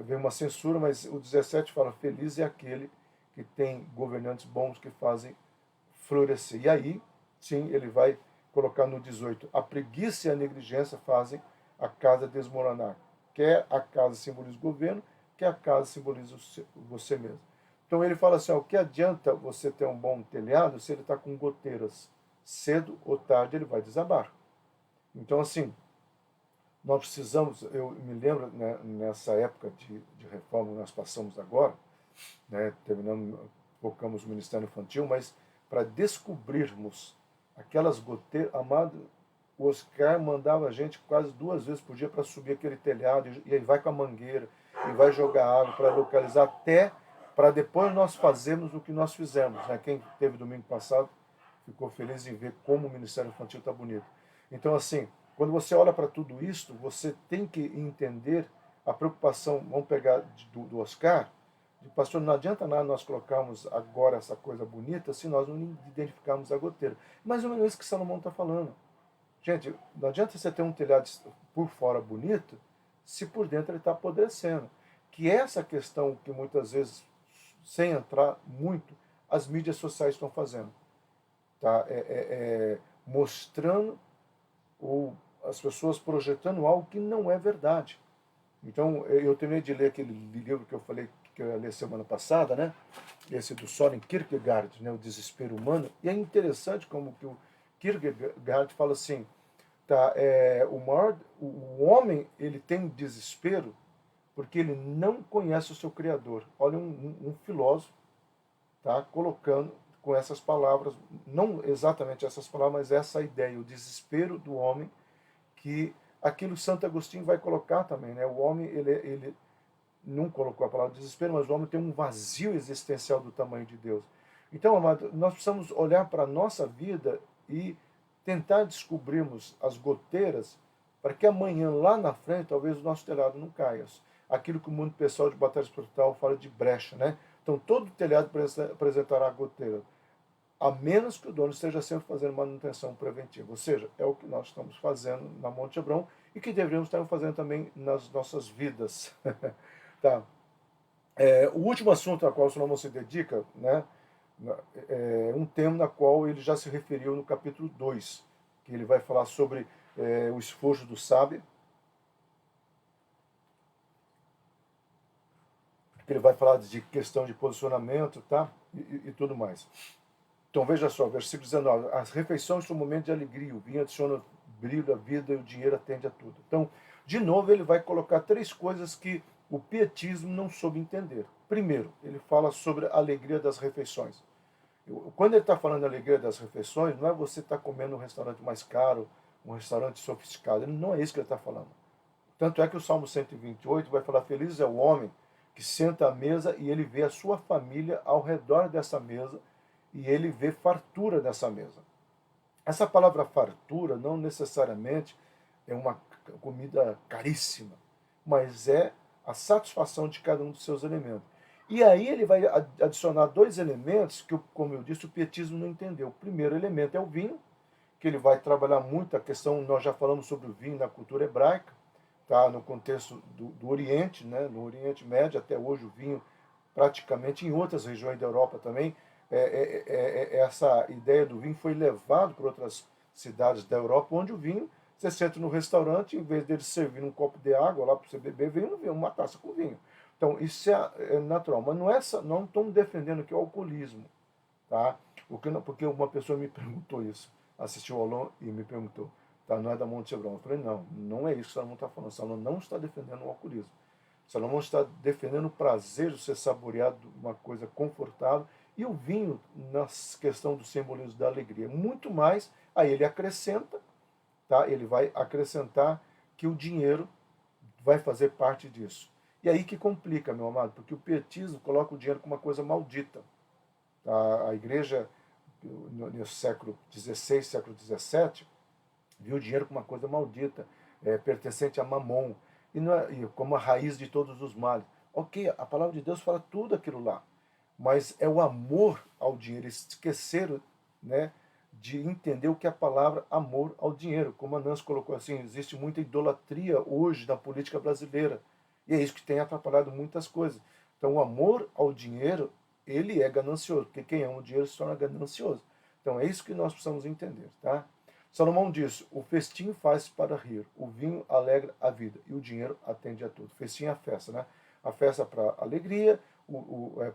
vem uma censura, mas o 17 fala, feliz é aquele que tem governantes bons que fazem florescer. E aí, sim, ele vai colocar no 18, a preguiça e a negligência fazem a casa desmoronar. Quer a casa simboliza o governo, que a casa simboliza você mesmo. Então ele fala assim, ó, o que adianta você ter um bom telhado se ele está com goteiras? Cedo ou tarde ele vai desabar. Então, assim, nós precisamos, eu me lembro, né, nessa época de reforma que nós passamos agora, né, terminamos, focamos o Ministério Infantil, mas para descobrirmos aquelas goteiras, amado, o Oscar mandava a gente quase 2 vezes por dia para subir aquele telhado, e aí vai com a mangueira, e vai jogar água para localizar, até para depois nós fazermos o que nós fizemos. Né? Quem teve domingo passado ficou feliz em ver como o Ministério Infantil está bonito. Então, assim, quando você olha para tudo isso, você tem que entender a preocupação, vamos pegar do Oscar, de pastor, não adianta nada nós colocarmos agora essa coisa bonita se nós não identificarmos a goteira. Mais ou menos isso que Salomão está falando. Gente, não adianta você ter um telhado por fora bonito se por dentro ele está apodrecendo. Que é essa questão que muitas vezes, sem entrar muito, as mídias sociais estão fazendo. Tá? Mostrando ou as pessoas projetando algo que não é verdade. Então, eu terminei de ler aquele livro que eu falei que eu ia ler semana passada, né? Esse do Soren Kierkegaard, né? O Desespero Humano. E é interessante como que o Kierkegaard fala assim, tá? O homem ele tem desespero porque ele não conhece o seu Criador. Olha, um filósofo, tá? Colocando com essas palavras, não exatamente essas palavras, mas essa ideia, o desespero do homem, que aquilo Santo Agostinho vai colocar também, né? O homem, ele não colocou a palavra desespero, mas o homem tem um vazio existencial do tamanho de Deus. Então, amado, nós precisamos olhar para a nossa vida e tentar descobrirmos as goteiras para que amanhã, lá na frente, talvez o nosso telhado não caia. Aquilo que o mundo pessoal de batalha espiritual fala de brecha, né? Então, todo telhado apresentará goteira, a menos que o dono esteja sempre fazendo manutenção preventiva. Ou seja, é o que nós estamos fazendo na Monte Hebron e que deveríamos estar fazendo também nas nossas vidas. Tá? O último assunto a qual o Salomão se dedica, né, é um tema na qual ele já se referiu no capítulo 2, que ele vai falar sobre o esforço do sábio, que ele vai falar de questão de posicionamento, tá? E tudo mais. Então veja só, versículo 19, as refeições são um momento de alegria, o vinho adiciona brilho à vida e o dinheiro atende a tudo. Então, de novo, ele vai colocar 3 coisas que o pietismo não soube entender. Primeiro, ele fala sobre a alegria das refeições. Quando ele está falando da alegria das refeições, não é você estar comendo um restaurante mais caro, um restaurante sofisticado, não é isso que ele está falando. Tanto é que o Salmo 128 vai falar, feliz é o homem que senta à mesa e ele vê a sua família ao redor dessa mesa, e ele vê fartura nessa mesa. Essa palavra fartura não necessariamente é uma comida caríssima, mas é a satisfação de cada um dos seus elementos. E aí ele vai adicionar 2 elementos que, como eu disse, o pietismo não entendeu. O primeiro elemento é o vinho, que ele vai trabalhar muito a questão, nós já falamos sobre o vinho na cultura hebraica, tá? No contexto do Oriente, né? No Oriente Médio, até hoje o vinho praticamente em outras regiões da Europa também, essa ideia do vinho foi levado para outras cidades da Europa, onde o vinho, você senta no restaurante, em vez dele servir um copo de água lá para você beber, vem uma taça com vinho. Então, isso é natural. Mas não estamos defendendo que é o alcoolismo. Tá? Porque uma pessoa me perguntou isso, assistiu ao Aulon e me perguntou, tá, não é da Monte Hebron? Eu falei, não é isso que o Salomão está falando. O Salomão não está defendendo o alcoolismo. Salomão está defendendo o prazer de ser saboreado, uma coisa confortável, e o vinho na questão do simbolismo da alegria. Muito mais, aí ele acrescenta, tá? Ele vai acrescentar que o dinheiro vai fazer parte disso. E aí que complica, meu amado, porque o pietismo coloca o dinheiro como uma coisa maldita. Tá? A igreja, no século XVI, século XVII, viu o dinheiro como uma coisa maldita, pertencente a Mamon, e como a raiz de todos os males. Ok, a palavra de Deus fala tudo aquilo lá, mas é o amor ao dinheiro, esqueceram, né, de entender o que é a palavra amor ao dinheiro. Como a Nancy colocou assim, existe muita idolatria hoje na política brasileira, e é isso que tem atrapalhado muitas coisas. Então o amor ao dinheiro, ele é ganancioso, porque quem ama o dinheiro se torna ganancioso. Então é isso que nós precisamos entender, tá? Salomão diz, o festim faz para rir, o vinho alegra a vida e o dinheiro atende a tudo. Festim é a festa, né? a festa para alegria,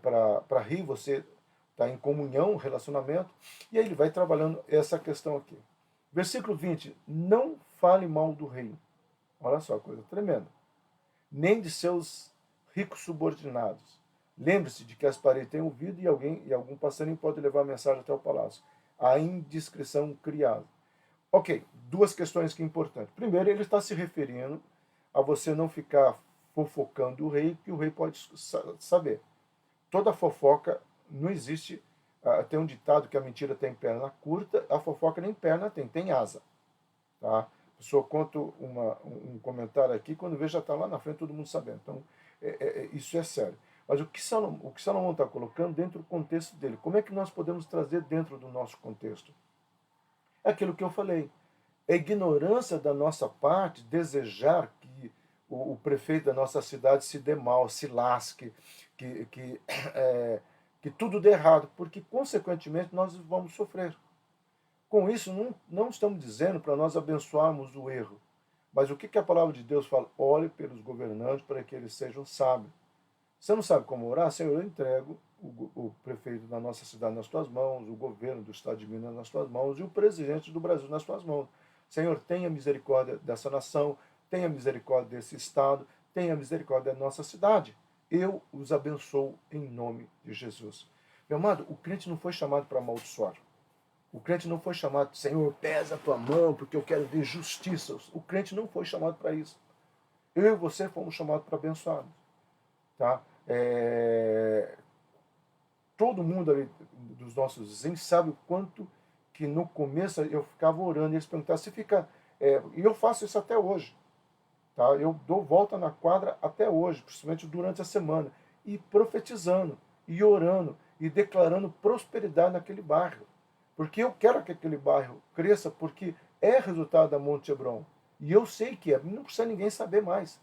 para rir, você está em comunhão, relacionamento, e aí ele vai trabalhando essa questão aqui. Versículo 20, não fale mal do rei. Olha só, coisa tremenda. Nem de seus ricos subordinados. Lembre-se de que as paredes têm ouvido e algum passarinho pode levar a mensagem até o palácio. A indiscrição criada. Ok, duas questões que é importante. Primeiro, ele está se referindo a você não ficar fofocando o rei, que o rei pode saber. Toda fofoca não existe. Tem um ditado que a mentira tem perna curta, a fofoca nem perna tem, tem asa. Tá? A pessoa conta um comentário aqui, quando vê já está lá na frente, todo mundo sabendo. Então, isso é sério. Mas o que Salomão está colocando dentro do contexto dele? Como é que nós podemos trazer dentro do nosso contexto? É aquilo que eu falei. É ignorância da nossa parte desejar que o prefeito da nossa cidade se dê mal, se lasque, que tudo dê errado, porque, consequentemente, nós vamos sofrer. Com isso, não estamos dizendo para nós abençoarmos o erro, mas o que a palavra de Deus fala? Ore pelos governantes para que eles sejam sábios. Você não sabe como orar? Senhor, eu entrego o prefeito da nossa cidade nas tuas mãos, o governo do estado de Minas nas tuas mãos e o presidente do Brasil nas tuas mãos. Senhor, tenha misericórdia dessa nação, tenha misericórdia desse estado, tenha misericórdia da nossa cidade. Eu os abençoo em nome de Jesus. Meu amado, o crente não foi chamado para amaldiçoar. O crente não foi chamado, Senhor, pesa a tua mão, porque eu quero ver justiça. O crente não foi chamado para isso. Eu e você fomos chamados para abençoar. Tá? Todo mundo ali dos nossos vizinhos sabe o quanto que no começo eu ficava orando e eles perguntavam, se fica... e eu faço isso até hoje. Tá? Eu dou volta na quadra até hoje, principalmente durante a semana, e profetizando, e orando, e declarando prosperidade naquele bairro. Porque eu quero que aquele bairro cresça, porque é resultado da Monte Hebron. E eu sei que é, não precisa ninguém saber mais.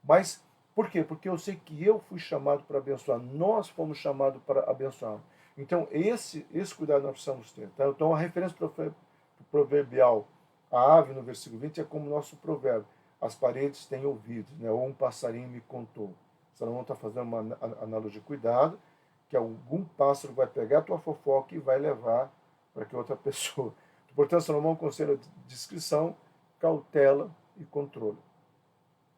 Mas por quê? Porque eu sei que eu fui chamado para abençoar, nós fomos chamados para abençoar. Então, esse cuidado nós precisamos ter. Tá? Então, a referência proverbial, a ave no versículo 20 é como nosso provérbio. As paredes têm ouvidos, né? Ou um passarinho me contou. Salomão está fazendo uma analogia de cuidado, que algum pássaro vai pegar a tua fofoca e vai levar para que outra pessoa. Portanto, Salomão aconselha discrição, cautela e controle.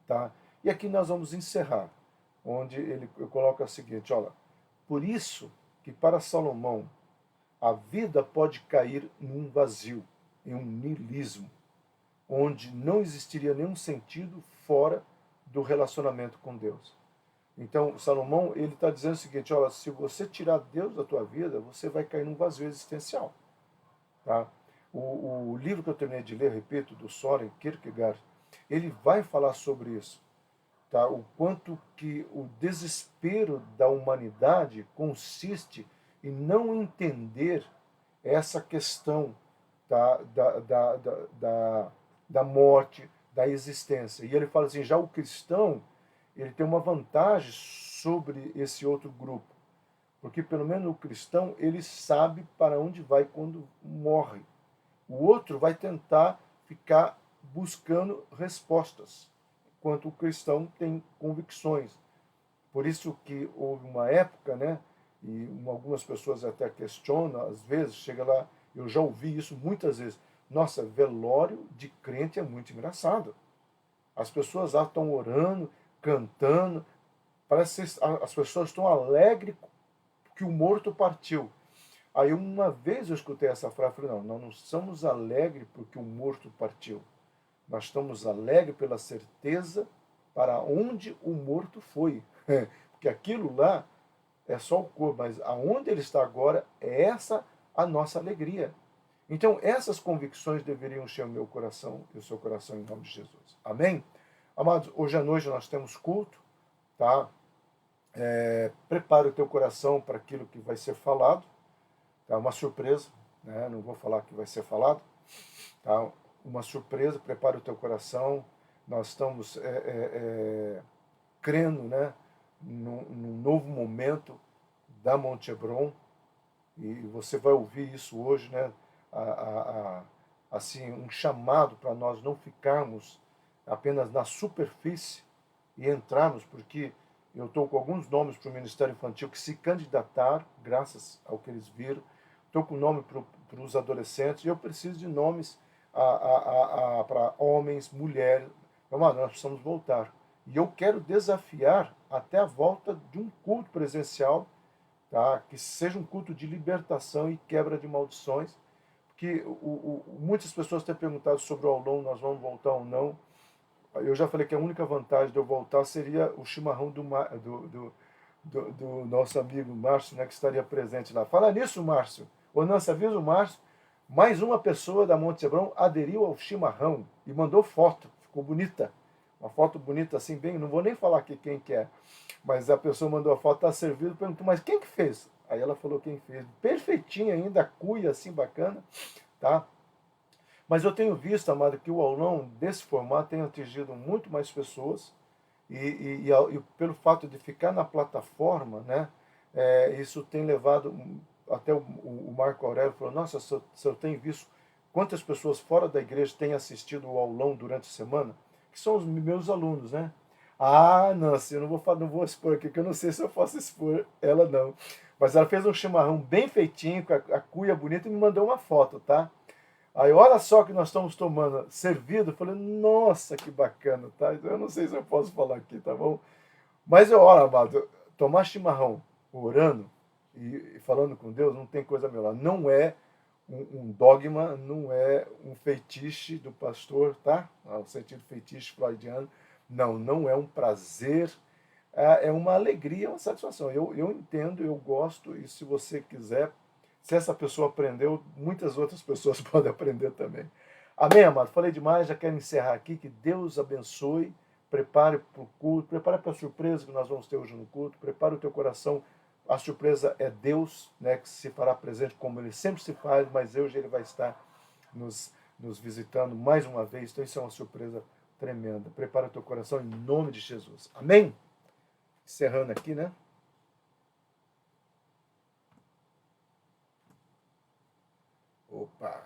Tá? E aqui nós vamos encerrar, onde ele coloca o seguinte, olha, por isso que para Salomão a vida pode cair num vazio, em um niilismo, onde não existiria nenhum sentido fora do relacionamento com Deus. Então, Salomão, ele está dizendo o seguinte, olha, se você tirar Deus da tua vida, você vai cair num vazio existencial. Tá? O livro que eu terminei de ler, repito, do Søren Kierkegaard, ele vai falar sobre isso. Tá? O quanto que o desespero da humanidade consiste em não entender essa questão tá? da morte, da existência. E ele fala assim, já o cristão, ele tem uma vantagem sobre esse outro grupo. Porque pelo menos o cristão, ele sabe para onde vai quando morre. O outro vai tentar ficar buscando respostas, enquanto o cristão tem convicções. Por isso que houve uma época, né, e algumas pessoas até questionam, às vezes, chega lá, eu já ouvi isso muitas vezes, nossa, velório de crente é muito engraçado. As pessoas lá estão orando, cantando, parece que as pessoas estão alegres que o morto partiu. Aí uma vez eu escutei essa frase, falei, não, nós não estamos alegres porque o morto partiu. Nós estamos alegres pela certeza para onde o morto foi. Porque aquilo lá é só o corpo, mas aonde ele está agora é essa a nossa alegria. Então essas convicções deveriam encher o meu coração e o seu coração em nome de Jesus. Amém? Amados, hoje à noite nós temos culto, tá? Prepare o teu coração para aquilo que vai ser falado. Tá? Uma surpresa, né? Não vou falar que vai ser falado. Tá? Uma surpresa, prepare o teu coração. Nós estamos crendo, né? num novo momento da Monte Hebron. E você vai ouvir isso hoje, né? Assim, um chamado para nós não ficarmos apenas na superfície e entrarmos, porque Eu estou com alguns nomes para o Ministério Infantil que se candidataram, graças ao que eles viram. Estou com nome para os adolescentes, e eu preciso de nomes para homens, mulheres. Amado, nós precisamos voltar. E eu quero desafiar até a volta de um culto presencial, tá? Que seja um culto de libertação e quebra de maldições. Porque muitas pessoas têm perguntado sobre o aulão, nós vamos voltar ou não. Eu já falei que a única vantagem de eu voltar seria o chimarrão do nosso amigo Márcio, né, que estaria presente lá. Fala nisso, Márcio. Ô, não, você avisa o Márcio. Mais uma pessoa da Monte Hebrão aderiu ao chimarrão e mandou foto. Ficou bonita. Uma foto bonita assim, bem. Não vou nem falar aqui quem que é. Mas a pessoa mandou a foto, está servido. Perguntou, mas quem que fez? Aí ela falou quem fez. Perfeitinha ainda, cuia assim, bacana. Tá? Mas eu tenho visto, amado, que o aulão desse formato tem atingido muito mais pessoas e pelo fato de ficar na plataforma, né, isso tem levado, até o Marco Aurélio falou, nossa, se eu tenho visto quantas pessoas fora da igreja têm assistido o aulão durante a semana, que são os meus alunos, né? Ah, não, assim, eu não vou expor aqui, que eu não sei se eu posso expor ela não. Mas ela fez um chimarrão bem feitinho, com a cuia bonita, e me mandou uma foto, tá? Aí, olha só que nós estamos tomando servido. Eu falei, nossa, que bacana, tá? Então, eu não sei se eu posso falar aqui, tá bom? Mas eu, olha, amado, tomar chimarrão orando e falando com Deus não tem coisa melhor. Não é um dogma, não é um feitiço do pastor, tá? No sentido feitiço freudiano. Não, não é um prazer, é uma alegria, uma satisfação. Eu entendo, eu gosto, e se você quiser, se essa pessoa aprendeu, muitas outras pessoas podem aprender também. Amém, amado? Falei demais, já quero encerrar aqui. Que Deus abençoe. Prepare para o culto, prepare para a surpresa que nós vamos ter hoje no culto. Prepare o teu coração. A surpresa é Deus, né, que se fará presente como ele sempre se faz, mas hoje ele vai estar nos visitando mais uma vez. Então isso é uma surpresa tremenda. Prepara o teu coração em nome de Jesus. Amém? Encerrando aqui, né? Opa!